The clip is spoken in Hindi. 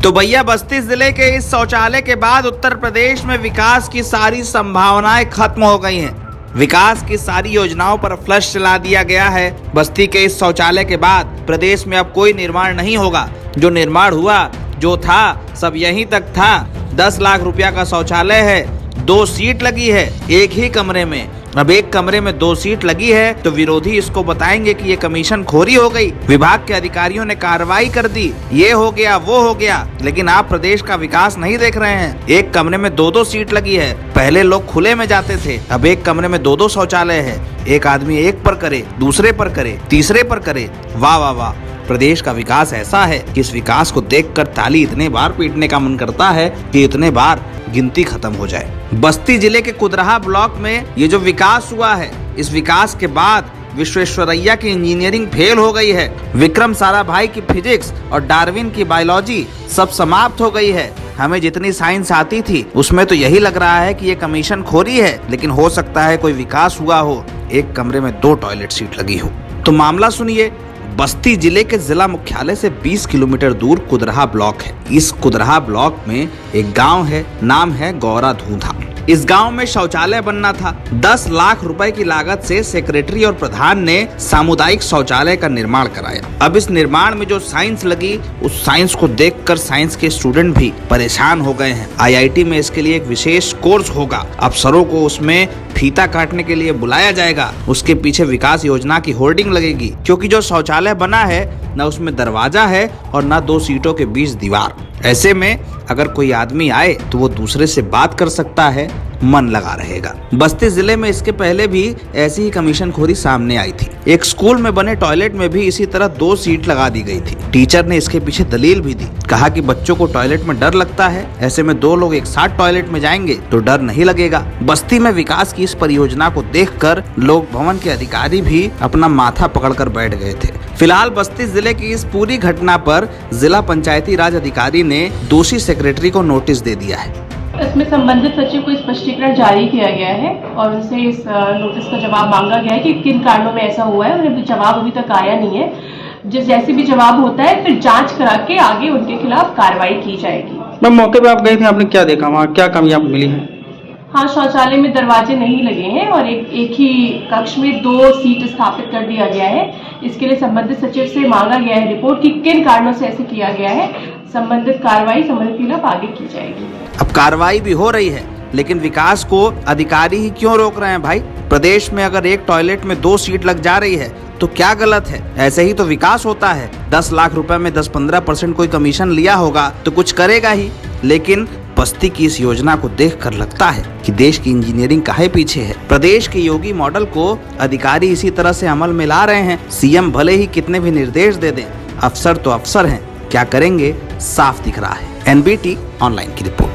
तो भैया बस्ती जिले के इस शौचालय के बाद उत्तर प्रदेश में विकास की सारी संभावनाएं खत्म हो गई हैं। विकास की सारी योजनाओं पर फ्लश चला दिया गया है। बस्ती के इस शौचालय के बाद प्रदेश में अब कोई निर्माण नहीं होगा। जो निर्माण हुआ, जो था, सब यहीं तक था। 10 लाख रुपया का शौचालय है, 2 सीट लगी है एक ही कमरे में। अब एक कमरे में 2 सीट लगी है तो विरोधी इसको बताएंगे कि ये कमीशन खोरी हो गई, विभाग के अधिकारियों ने कार्रवाई कर दी, ये हो गया वो हो गया। लेकिन आप प्रदेश का विकास नहीं देख रहे हैं। एक कमरे में 2-2 सीट लगी है। पहले लोग खुले में जाते थे, अब एक कमरे में 2-2 शौचालय है। एक आदमी एक पर करे, दूसरे पर करे, तीसरे पर करे। वाह वाह वाह। प्रदेश का विकास ऐसा है कि इस विकास को देखकर ताली इतने बार पीटने का मन करता है कि इतने बार गिनती खत्म हो जाए। बस्ती जिले के कुदरहा ब्लॉक में ये जो विकास हुआ है, इस विकास के बाद विश्वेश्वरैया की इंजीनियरिंग फेल हो गई है। विक्रम साराभाई की फिजिक्स और डार्विन की बायोलॉजी सब समाप्त हो गई है। हमें जितनी साइंस आती थी उसमें तो यही लग रहा है कि ये कमीशन खोरी है, लेकिन हो सकता है कोई विकास हुआ हो। एक कमरे में 2 टॉयलेट सीट लगी हो। तो मामला सुनिए। बस्ती जिले के जिला मुख्यालय से 20 किलोमीटर दूर कुदरहा ब्लॉक है। इस कुदरहा ब्लॉक में एक गांव है, नाम है गौरा धूधा। इस गांव में शौचालय बनना था। 10 लाख रुपए की लागत से सेक्रेटरी और प्रधान ने सामुदायिक शौचालय का निर्माण कराया। अब इस निर्माण में जो साइंस लगी, उस साइंस को देखकर साइंस के स्टूडेंट भी परेशान हो गए हैं। IIT में इसके लिए एक विशेष कोर्स होगा। अफसरों को उसमें फीता काटने के लिए बुलाया जाएगा। उसके पीछे विकास योजना की होर्डिंग लगेगी, क्योंकि जो शौचालय बना है न उसमें दरवाजा है और न 2 सीटों के बीच दीवार। ऐसे में अगर कोई आदमी आए तो वो दूसरे से बात कर सकता है, मन लगा रहेगा। बस्ती जिले में इसके पहले भी ऐसी ही कमीशन खोरी सामने आई थी। एक स्कूल में बने टॉयलेट में भी इसी तरह 2 सीट लगा दी गई थी। टीचर ने इसके पीछे दलील भी दी, कहा कि bच्चों को टॉयलेट में डर लगता है, ऐसे में 2 लोग एक साथ टॉयलेट में जाएंगे तो डर नहीं लगेगा। बस्ती में विकास की इस परियोजना को देखकर लोक भवन के अधिकारी भी अपना माथा पकड़कर बैठ गए थे। फिलहाल बस्ती जिले की इस पूरी घटना पर जिला पंचायती राज अधिकारी ने दोषी सेक्रेटरी को नोटिस दे दिया है। इसमें संबंधित सचिव को स्पष्टीकरण जारी किया गया है और उनसे इस नोटिस का जवाब मांगा गया है कि किन कारणों में ऐसा हुआ है। उन्हें जवाब अभी तक आया नहीं है। जैसे भी जवाब होता है फिर जांच करा के आगे उनके खिलाफ कार्रवाई की जाएगी। मैम, मौके पे आप गए थे, आपने क्या देखा, वहाँ क्या कमियां मिली हैं? हाँ, शौचालय में दरवाजे नहीं लगे हैं और एक ही कक्ष में 2 सीट स्थापित कर दिया गया है। इसके लिए संबंधित सचिव से मांगा गया है रिपोर्ट कि किन कारणों से ऐसे किया गया है। संबंधित कार्रवाई संबंधित खिलाफ आगे की जाएगी। अब कार्रवाई भी हो रही है, लेकिन विकास को अधिकारी ही क्यों रोक रहे हैं भाई? प्रदेश में अगर एक टॉयलेट में 2 सीट लग जा रही है तो क्या गलत है? ऐसे ही तो विकास होता है। 10 लाख रुपए में 10-15% कोई कमीशन लिया होगा तो कुछ करेगा ही। लेकिन बस्ती की इस योजना को देखकर लगता है कि देश की इंजीनियरिंग काहे पीछे है। प्रदेश के योगी मॉडल को अधिकारी इसी तरह से अमल में ला रहे हैं। CM भले ही कितने भी निर्देश दे दें, अफसर तो अफसर हैं, क्या करेंगे साफ दिख रहा है। NBT ऑनलाइन की रिपोर्ट।